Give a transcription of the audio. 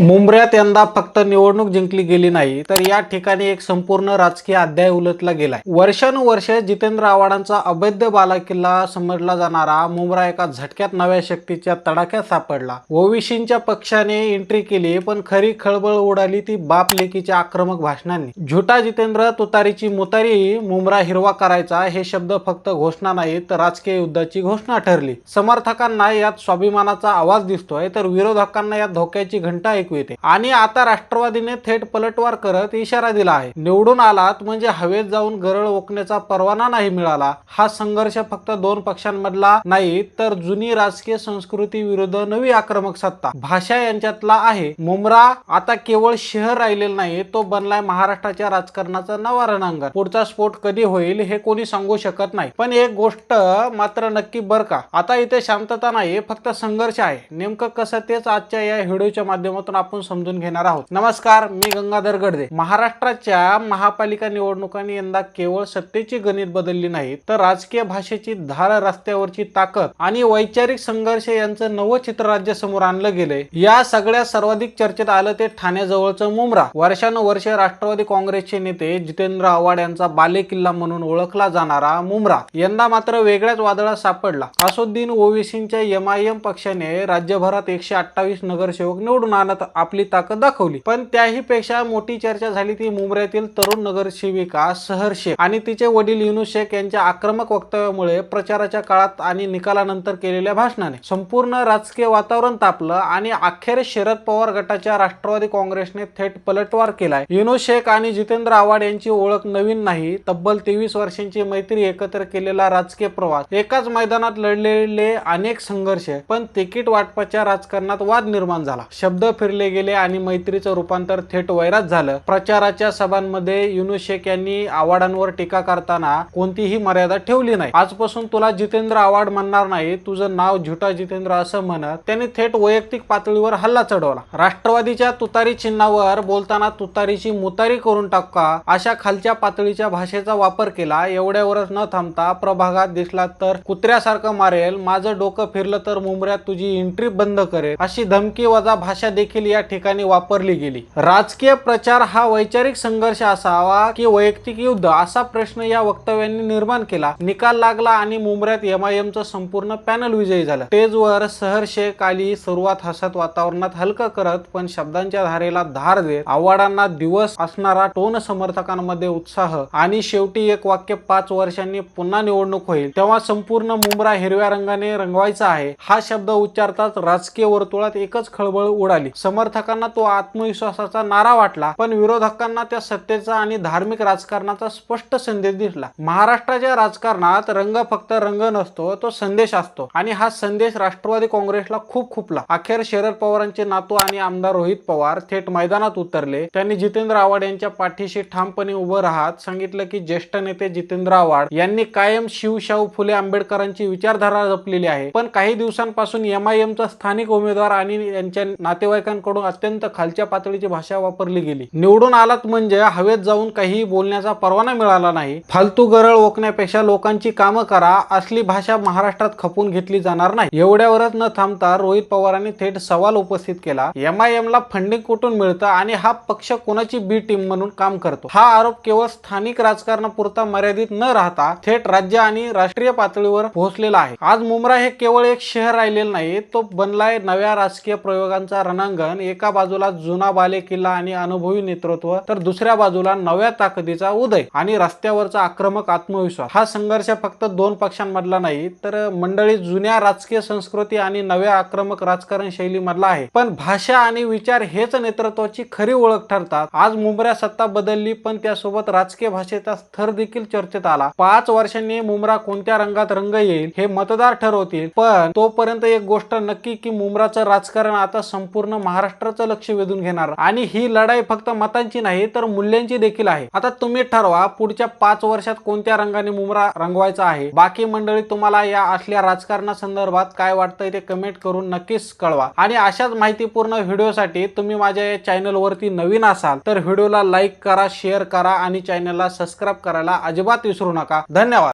मुंबऱ्यात यंदा फक्त निवडणूक जिंकली गेली नाही, तर या ठिकाणी एक संपूर्ण राजकीय अध्याय उलटला गेलाय। वर्षानुवर्ष जितेंद्र आव्हाडांचा अवैध बालेकिल्ला समजला जाणारा मुंब्रा एका झटक्यात नव्या शक्तीच्या तडाख्यात सापडला। ओवीसींच्या पक्षाने एंट्री केली, पण खरी खळबळ उडाली ती बाप लेकीच्या आक्रमक भाषणांनी। झुटा जितेंद्र तुतारीची मुतारी मुंब्रा हिरवा करायचा हे शब्द फक्त घोषणा नाहीत, तर राजकीय युद्धाची घोषणा ठरली। समर्थकांना यात स्वाभिमानाचा आवाज दिसतोय, तर विरोधकांना यात धोक्याची घंटा ऐकू येते। आणि आता राष्ट्रवादीने थेट पलटवार करत इशारा दिला आहे, निवडून आलात म्हणजे हवेत जाऊन गरळ ओकण्याचा परवाना नाही मिळाला। हा संघर्ष फक्त दोन पक्षांमधला नाही, तर जुनी राजकीय संस्कृती विरुद्ध नवी आक्रमक सत्ता भाषा यांच्यातला आहे। मुंब्रा आता केवळ शहर राहिलेलं नाही, तो बनलाय महाराष्ट्राच्या राजकारणाचा नवा रणांगण। पुढचा स्फोट कधी होईल हे कोणी सांगू शकत नाही, पण एक गोष्ट मात्र नक्की बर का, आता इथे शांतता नाही, फक्त संघर्ष आहे। नेमकं कसं तेच आजच्या या व्हिडिओच्या माध्यमातून आपण समजून घेणार आहोत। नमस्कार, मी गंगाधर गडदे। महाराष्ट्राच्या महापालिका निवडणुकांनी यंदा केवळ सत्तेची गणित बदलली नाही, तर राजकीय भाषेची धार, रस्त्यावरची ताकद आणि वैचारिक संघर्ष यांचं नवं चित्र राज्यासमोर आणलं गेलंय। या सगळ्या सर्वाधिक चर्चेत आलं ते ठाण्याजवळचं मुंब्रा। वर्षानुवर्ष राष्ट्रवादी काँग्रेसचे नेते जितेंद्र आव्हाड यांचा बालेकिल्ला म्हणून ओळखला जाणारा मुंब्रा यंदा मात्र वेगळ्याच वादळात सापडला। असुद्दीन ओवेसींच्या एमआयएम पक्षाने राज्यभरात 128 नगरसेवक निवडून आणत आपली ताकद दाखवली, पण त्याही पेक्षा मोठी चर्चा झाली ती मुंब्र्यातील तरुण नगरसेविका सहर शेख आणि तिचे वडील युनुस शेख यांच्या आक्रमक वक्तव्यामुळे। प्रचाराच्या काळात आणि निकालानंतर केलेल्या भाषणाने संपूर्ण राजकीय वातावरण तापलं आणि अखेर शरद पवार गटाच्या राष्ट्रवादी काँग्रेसने थेट पलटवार केलाय। युनुस शेख आणि जितेंद्र आव्हाड यांची ओळख नवीन नाही, तब्बल 23 वर्षांची मैत्री, एकत्र केलेला राजकीय प्रवास, एकाच मैदानात लढलेले अनेक संघर्ष, पण तिकीट वाटपाच्या राजकारणात वाद निर्माण झाला, शब्द फिरले गेले आणि मैत्रीचं रूपांतर थेट वैरात झालं। प्रचाराच्या सभांमध्ये युनुस शेख यांनी आव्हाडांवर टीका करताना कोणतीही मर्यादा ठेवली नाही। आजपासून तुला जितेंद्र आव्हाड म्हणणार नाही, तुझं नाव झुटा जितेंद्र असं म्हणत त्यांनी थेट वैयक्तिक पातळीवर हल्ला चढवला। राष्ट्रवादीच्या तुतारी चिन्हावर बोलताना तुतारीची मुतारी करून टाका अशा खालच्या पातळीच्या भाषेचा वापर केला। एवढ्यावरच न थांबता प्रभागात दिसला तर कुत्र्यासारखं मारेल, माझं डोकं फिरलं तर मुंब्र्यात तुझी एंट्री बंद करेल अशी धमकी वजा भाषा देखील या ठिकाणी वापरली गेली। राजकीय प्रचार हा वैचारिक संघर्ष असावा की वैयक्तिक युद्ध, असा प्रश्न या वक्तव्यांनी निर्माण केला। निकाल लागला आणि मुंब्र्यात एमआयएमचं संपूर्ण पॅनल विजयी झालं। स्टेजवर सहर शेख आली, सुरुवात हसत, वातावरणात हलकं करत, पण शब्दांच्या धारेला धार देत। आव्हाडांना दिवस असणारा टोन, समर्थकांमध्ये उत्साह आणि शेवटी एक वाक्य, 5 वर्षांनी पुन्हा निवडणूक होईल तेव्हा संपूर्ण मुंब्रा हिरव्या रंगाने रंगवायचा आहे। हा शब्द उच्चारताच राजकीय वर्तुळात एकच खळबळ उडाली। समर्थकांना तो आत्मविश्वासाचा नारा वाटला, पण विरोधकांना त्या सत्तेचा आणि धार्मिक राजकारणाचा स्पष्ट संदेश दिसला। महाराष्ट्राच्या राजकारणात रंग फक्त रंग नसतो, तो संदेश असतो, आणि हा संदेश राष्ट्रवादी काँग्रेसला खूप खुपला। अखेर शरद पवारांचे नातू आणि आमदार रोहित पवार थेट मैदानात उतरले। त्यांनी जितेंद्र आव्हाड यांच्या पाठीशी ठामपणे उभं राहत सांगितलं की ज्येष्ठ नेते जितेंद्र आव्हाड यांनी कायम शिवशाहू फुले आंबेडकरांची विचारधारा जपलेली आहे, पण काही दिवसांपासून एमआयएमचा स्थानिक उमेदवार आणि यांच्या नातेवाईकांकडून अत्यंत खालच्या पातळीची भाषा वापरली गेली। निवडून आलात म्हणजे हवेत जाऊन काही बोलण्याचा परवाना मिळाला नाही, फालतू गरळ ओकण्यापेक्षा लोकांची कामं करा, असली भाषा महाराष्ट्रात खपून घेतली जाणार नाही। एवढ्यावरच न थांबता रोहित पवारांनी थेट सवाल उपस्थित केला, एमआयएमला फंडिंग कुठून मिळतं आणि हा पक्ष कोणाची बी टीम म्हणून काम करतो? हा आरोप केवळ स्थानिक राजकारणापुरता मर्यादित न राहता थेट राज्य आणि राष्ट्रीय पातळीवर पोहोचलेला आहे। आज मुंब्रा हे केवळ एक शहर राहिलेलं नाही, तो बनलाय नव्या राजकीय प्रयोगांचा रणांगण। एका बाजूला जुना बालेकिल्ला आणि अनुभवी नेतृत्व, तर दुसऱ्या बाजूला नव्या ताकदीचा उदय आणि रस्त्यावरचा आक्रमक आत्मविश्वास। हा संघर्ष फक्त दोन पक्षांमधला नाही, तर मंडळी जुन्या राजकीय संस्कृती आणि नव्या आक्रमक राजकारण शैलीमधला आहे। पण भाषा आणि विचार हेच नेतृत्वाची खरी ओळख ठरतात। आज मुंब्रा सत्ता बदलली, पण त्यासोबत राजकीय भाषेचा स्तर देखील चर्चेत आला। 5 वर्षांनी मुंब्रा कोणत्या रंगात रंग येईल हे मतदार ठरवतील, पण तोपर्यंत एक गोष्ट नक्की की मुंब्राचं राजकारण आता संपूर्ण महाराष्ट्राचं लक्ष वेधून घेणार, आणि ही लढाई फक्त मतांची नाही तर मूल्यांची देखील आहे। आता तुम्ही ठरवा पुढच्या 5 वर्षात कोणत्या रंगाने मुंब्रा रंगवायचा आहे। बाकी मंडळी, तुम्हाला या असल्या राजकारणासंदर्भात काय वाटतंय ते कमेंट करून नक्कीच कळवा। आणि अशाच माहितीपूर्ण व्हिडिओसाठी तुम्ही माझ्या या चॅनलवरती नवीन असाल तर व्हिडिओला लाईक करा, शेअर करा आणि चॅनलला सबस्क्राईब करायला अजिबात विसरू नका। धन्यवाद।